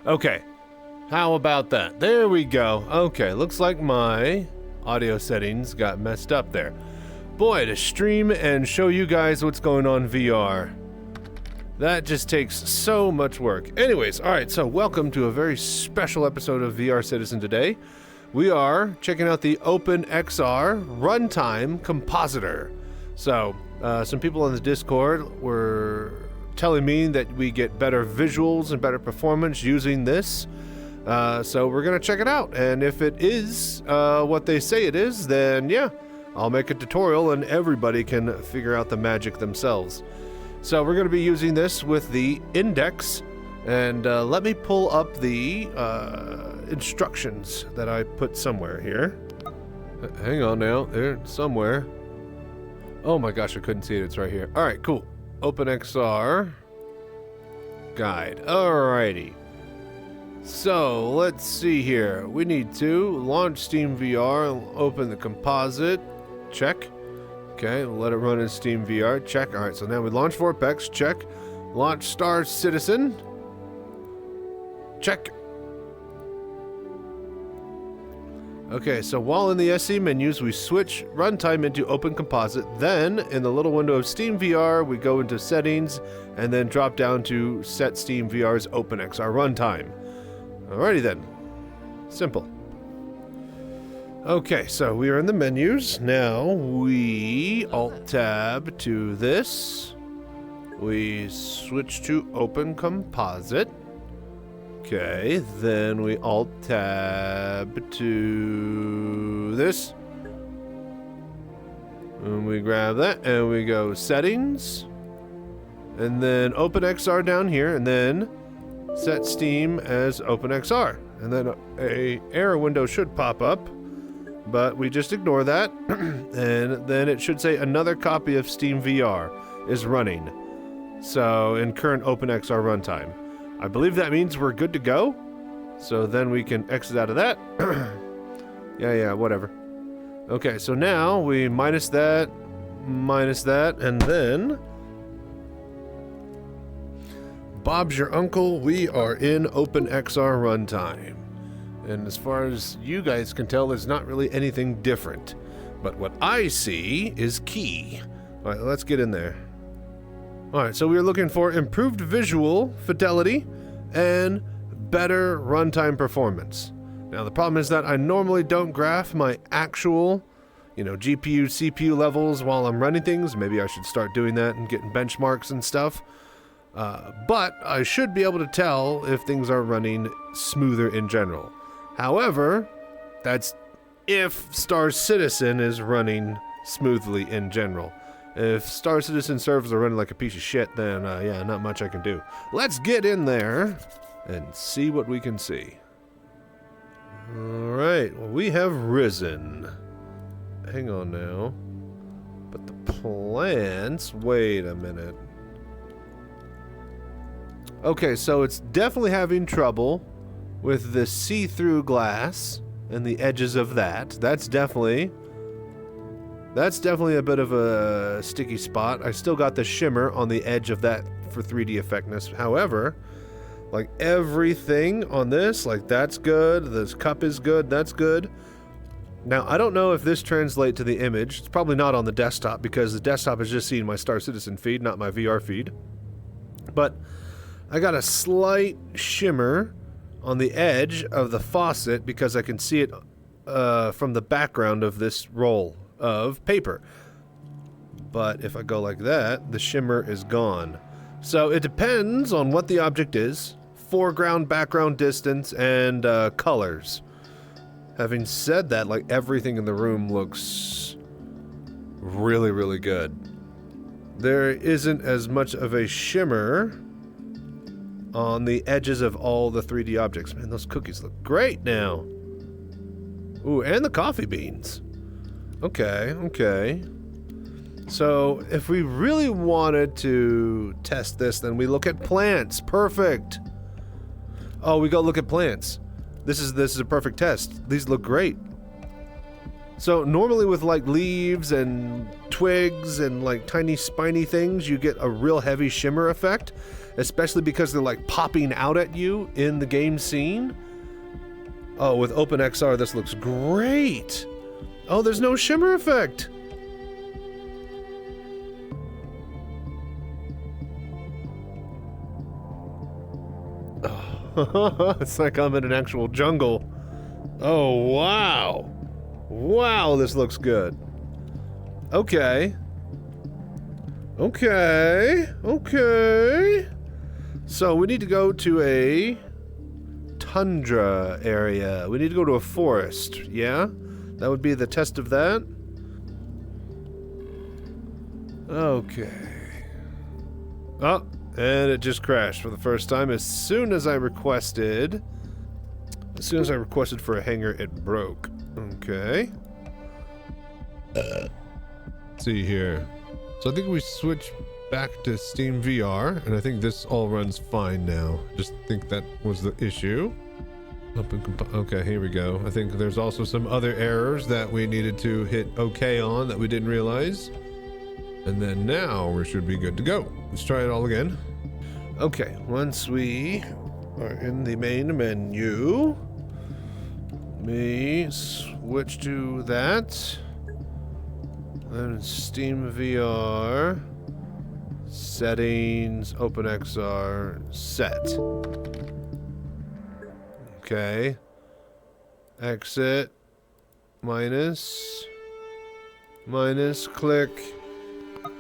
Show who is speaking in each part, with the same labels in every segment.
Speaker 1: Okay, how about that? There we go. Okay, looks like my audio settings got messed up there. Boy, to stream and show you guys what's going on VR, that just takes so much work. Anyways, alright, so welcome to a very special episode of VR Citizen today. We are checking out the OpenXR Runtime Compositor. So, some people on the Discord were telling me that we get better visuals and better performance using this. So we're going to check it out. And if it is what they say it is, then yeah, I'll make a tutorial and everybody can figure out the magic themselves. So we're going to be using this with the index. And let me pull up the instructions that I put somewhere here. Hang on now, there, somewhere. Oh my gosh, I couldn't see it, it's right here. Alright, cool. OpenXR guide. Alrighty. So, let's see here. We need to launch Steam VR, open the composite. Check. Okay, let it run in Steam VR. Check. Alright, so now we launch Vortex. Check. Launch Star Citizen. Check. Okay, so while in the SE menus, we switch runtime into Open Composite. Then, in the little window of Steam VR, we go into Settings, and then drop down to set Steam VR's OpenXR Runtime. Alrighty then. Simple. Okay, so we are in the menus. Now, we Alt-Tab to this. We switch to Open Composite. Okay, then we Alt-Tab to this. And we grab that, and we go Settings. And then OpenXR down here, and then set Steam as OpenXR. And then a error window should pop up, but we just ignore that. And then it should say another copy of Steam VR is running. So, in current OpenXR runtime. I believe that means we're good to go. So then we can exit out of that. Yeah, whatever. Okay, so now we minus that, and then Bob's your uncle, we are in OpenXR Runtime. And as far as you guys can tell, there's not really anything different. But what I see is key. Alright, let's get in there. Alright, so we're looking for improved visual fidelity and better runtime performance. Now the problem is that I normally don't graph my actual, GPU, CPU levels while I'm running things. Maybe I should start doing that and getting benchmarks and stuff. But I should be able to tell if things are running smoother in general. However, that's if Star Citizen is running smoothly in general. If Star Citizen servers are running like a piece of shit, then yeah, not much I can do. Let's get in there and see what we can see. Alright, well, we have risen. Hang on now. But the plants, wait a minute. Okay, so it's definitely having trouble with the see-through glass and the edges of that. That's definitely a bit of a sticky spot. I still got the shimmer on the edge of that for 3D effectiveness. However, like everything on this, like that's good. This cup is good. That's good. Now, I don't know if this translates to the image. It's probably not on the desktop because the desktop is just seeing my Star Citizen feed, not my VR feed. But I got a slight shimmer on the edge of the faucet because I can see it from the background of this roll of paper. But if I go like that, the shimmer is gone. So it depends on what the object is, foreground, background, distance, and colors. Having said that, like everything in the room looks really, really good. There isn't as much of a shimmer on the edges of all the 3D objects. Man, those cookies look great now. Ooh, and the coffee beans. Okay. So, if we really wanted to test this, then we look at plants. Perfect. Oh, we go look at plants. This is a perfect test. These look great. So, normally with like leaves and twigs and like tiny spiny things, you get a real heavy shimmer effect. especially because they're like popping out at you in the game scene. Oh, with OpenXR, this looks great. Oh, there's no shimmer effect. Oh, it's like I'm in an actual jungle. Oh, wow. Wow, this looks good. Okay. Okay. Okay. So we need to go to a tundra area. We need to go to a forest. Yeah? That would be the test of that. Okay. Oh, and it just crashed for the first time. As soon as I requested for a hangar, it broke. Okay. Let's see here. So I think we switch back to Steam VR, and I think this all runs fine now. Just think that was the issue. Okay, here we go. I think there's also some other errors that we needed to hit OK on that we didn't realize. And then now we should be good to go. Let's try it all again. Okay, once we are in the main menu, me switch to that. Then Steam VR, settings, OpenXR, set. Okay. Exit. Minus, click.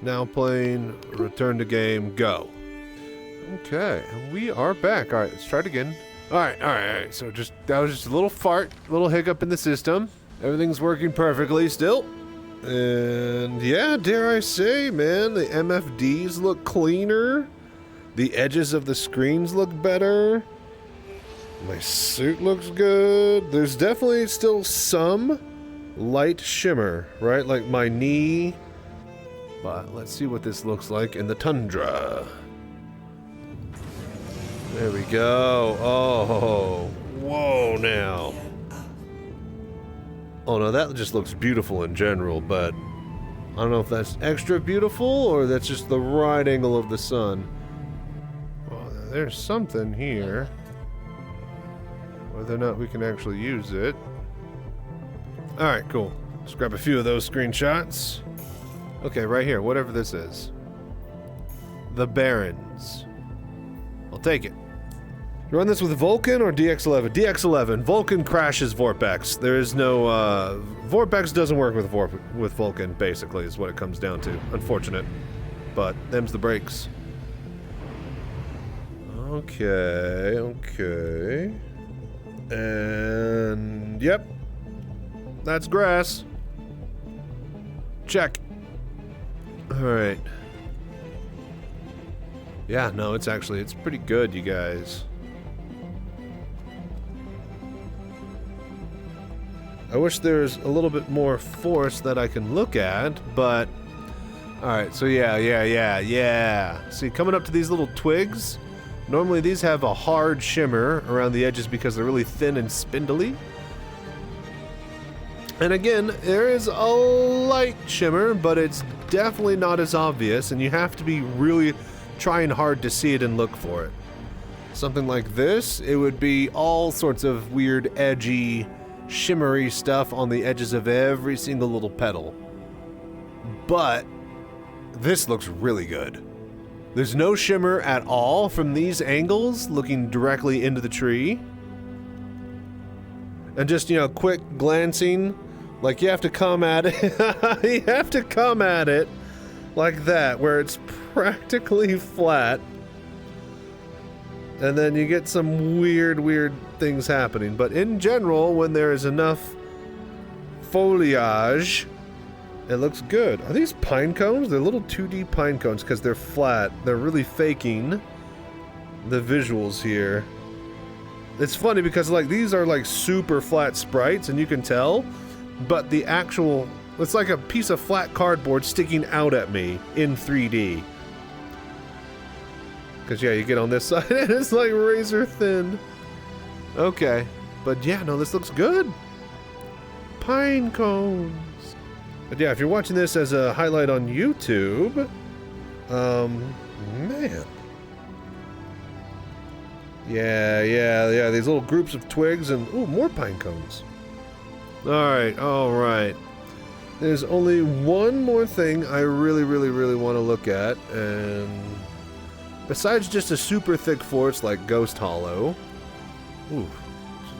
Speaker 1: Now playing, return to game, go. Okay, and we are back. Alright, let's try it again. Alright. So that was just a little fart, little hiccup in the system. Everything's working perfectly still. And yeah, dare I say, man, the MFDs look cleaner. The edges of the screens look better. My suit looks good. There's definitely still some light shimmer, right? Like my knee. But let's see what this looks like in the tundra. There we go. Oh, whoa now. Oh no, that just looks beautiful in general, but I don't know if that's extra beautiful or that's just the right angle of the sun. Well, there's something here. Whether or not we can actually use it. Alright, cool. Let's grab a few of those screenshots. Okay, right here, whatever this is. The Barrens. I'll take it. You run this with Vulkan or DX11? DX11. Vulkan crashes Vorpex. There is no, Vorpex doesn't work with Vulkan, basically, is what it comes down to. Unfortunate. But, them's the breaks. Okay. And, yep. That's grass. Check. Alright. Yeah, no, it's pretty good, you guys. I wish there's a little bit more force that I can look at, but... Alright, so yeah. See, coming up to these little twigs, normally these have a hard shimmer around the edges because they're really thin and spindly. And again, there is a light shimmer, but it's definitely not as obvious, and you have to be really trying hard to see it and look for it. Something like this, it would be all sorts of weird, edgy, shimmery stuff on the edges of every single little petal. But this looks really good. There's no shimmer at all from these angles looking directly into the tree. And just, you know, quick glancing, like you have to come at it. You have to come at it like that, where it's practically flat. And then you get some weird things happening. But in general, when there is enough foliage, it looks good. Are these pine cones? They're little 2D pine cones because they're flat. They're really faking the visuals here. It's funny because like these are like super flat sprites and you can tell, but the actual, it's like a piece of flat cardboard sticking out at me in 3D. Because, yeah, you get on this side and it's like razor thin. Okay. But, yeah, no, this looks good. Pine cones. But, yeah, if you're watching this as a highlight on YouTube, man. Yeah, these little groups of twigs and, ooh, more pine cones. Alright. There's only one more thing I really want to look at, and besides just a super thick forest like Ghost Hollow, ooh,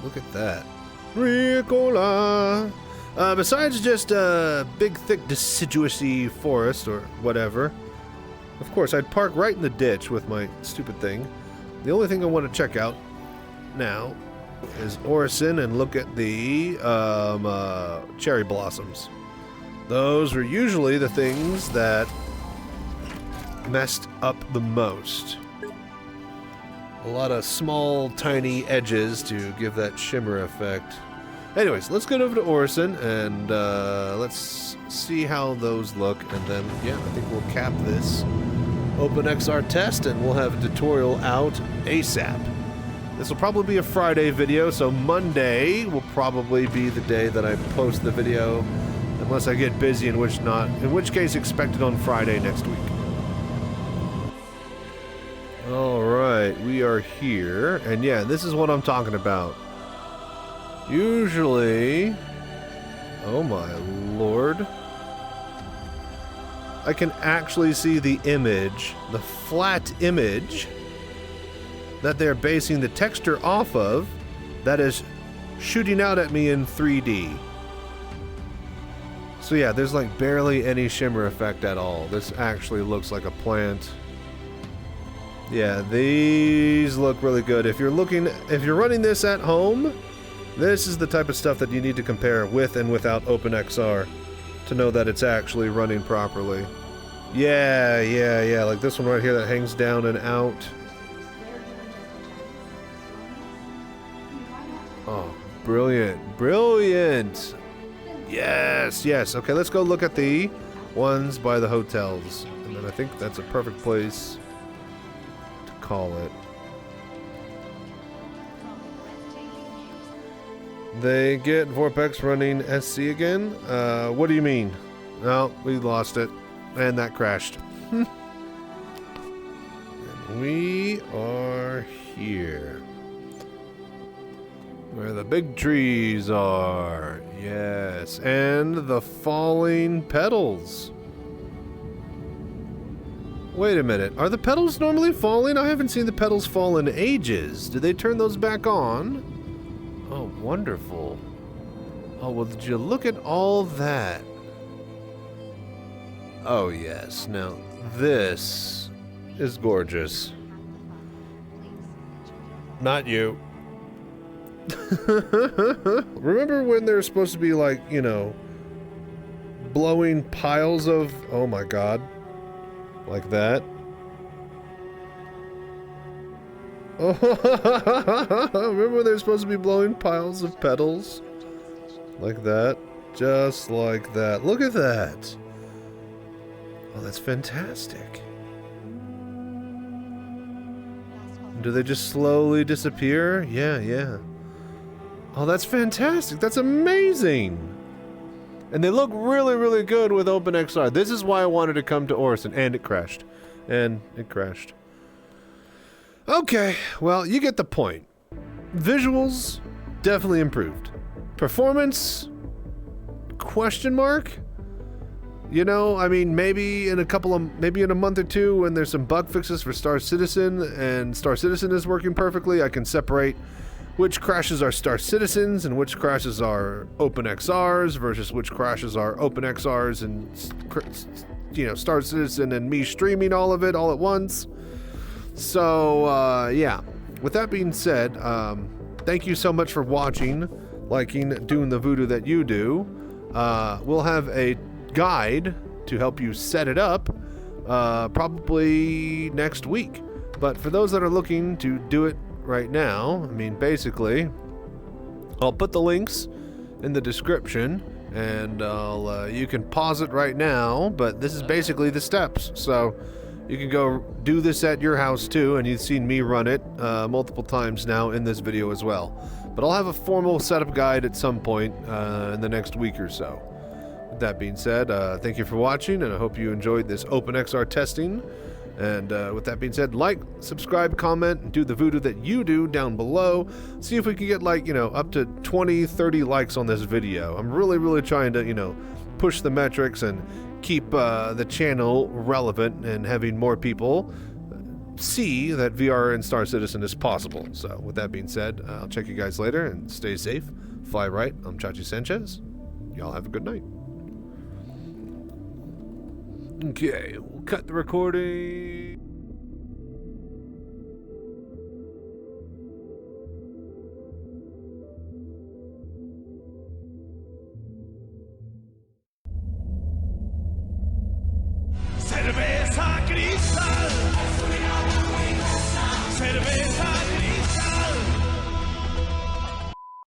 Speaker 1: look at that. Ricola! Besides just a big, thick, deciduous-y forest or whatever, of course, I'd park right in the ditch with my stupid thing. The only thing I want to check out now is Orison and look at the cherry blossoms. Those were usually the things that messed up the most. A lot of small, tiny edges to give that shimmer effect. Anyways, let's get over to Orison and let's see how those look, and then, yeah, I think we'll cap this OpenXR test and we'll have a tutorial out ASAP. This will probably be a Friday video, so Monday will probably be the day that I post the video, unless I get busy, in which case expect it on Friday next week. Alright, we are here, and yeah, this is what I'm talking about. Usually, oh my lord, I can actually see the image, the flat image that they're basing the texture off of, that is shooting out at me in 3D. So yeah, there's like barely any shimmer effect at all. This actually looks like a plant. Yeah, these look really good. If you're running this at home, this is the type of stuff that you need to compare with and without OpenXR to know that it's actually running properly. Yeah, like this one right here that hangs down and out. Oh, brilliant. Yes. Okay, let's go look at the ones by the hotels. And then I think that's a perfect place to call it. They get Vorpex running SC again? What do you mean? No, we lost it. And that crashed. And we are here. Where the big trees are. Yes. And the falling petals. Wait a minute. Are the petals normally falling? I haven't seen the petals fall in ages. Did they turn those back on? Oh, wonderful. Oh, well, did you look at all that? Oh, yes. Now, this is gorgeous. Not you. Remember when they're supposed to be like, you know, blowing piles of... Oh, my God. Like that? Remember when they're supposed to be blowing piles of petals? Like that. Just like that. Look at that. Oh, that's fantastic. Do they just slowly disappear? Yeah. Oh, that's fantastic. That's amazing. And they look really good with OpenXR. This is why I wanted to come to Orison. And it crashed. Okay, well, you get the point. Visuals, definitely improved. Performance, question mark? You know, I mean, maybe in a month or two when there's some bug fixes for Star Citizen and Star Citizen is working perfectly, I can separate which crashes are Star Citizens and which crashes are OpenXRs versus which crashes are OpenXRs and, you know, Star Citizen and me streaming all of it all at once. So, yeah. With that being said, thank you so much for watching, liking, doing the voodoo that you do. We'll have a guide to help you set it up, probably next week. But for those that are looking to do it right now, I mean, basically, I'll put the links in the description, and you can pause it right now, but this is basically the steps. So you can go do this at your house too, and you've seen me run it multiple times now in this video as well. But I'll have a formal setup guide at some point in the next week or so. With that being said, thank you for watching, and I hope you enjoyed this OpenXR testing And with that being said, like, subscribe, comment, and do the voodoo that you do down below. See if we can get, like, up to 20, 30 likes on this video. I'm really trying to, push the metrics and keep the channel relevant and having more people see that VR in Star Citizen is possible. So with that being said, I'll check you guys later, and stay safe, fly right. I'm Chachi Sanchez. Y'all have a good night. Okay, we'll cut the recording.
Speaker 2: Cerveza cristal, cerveza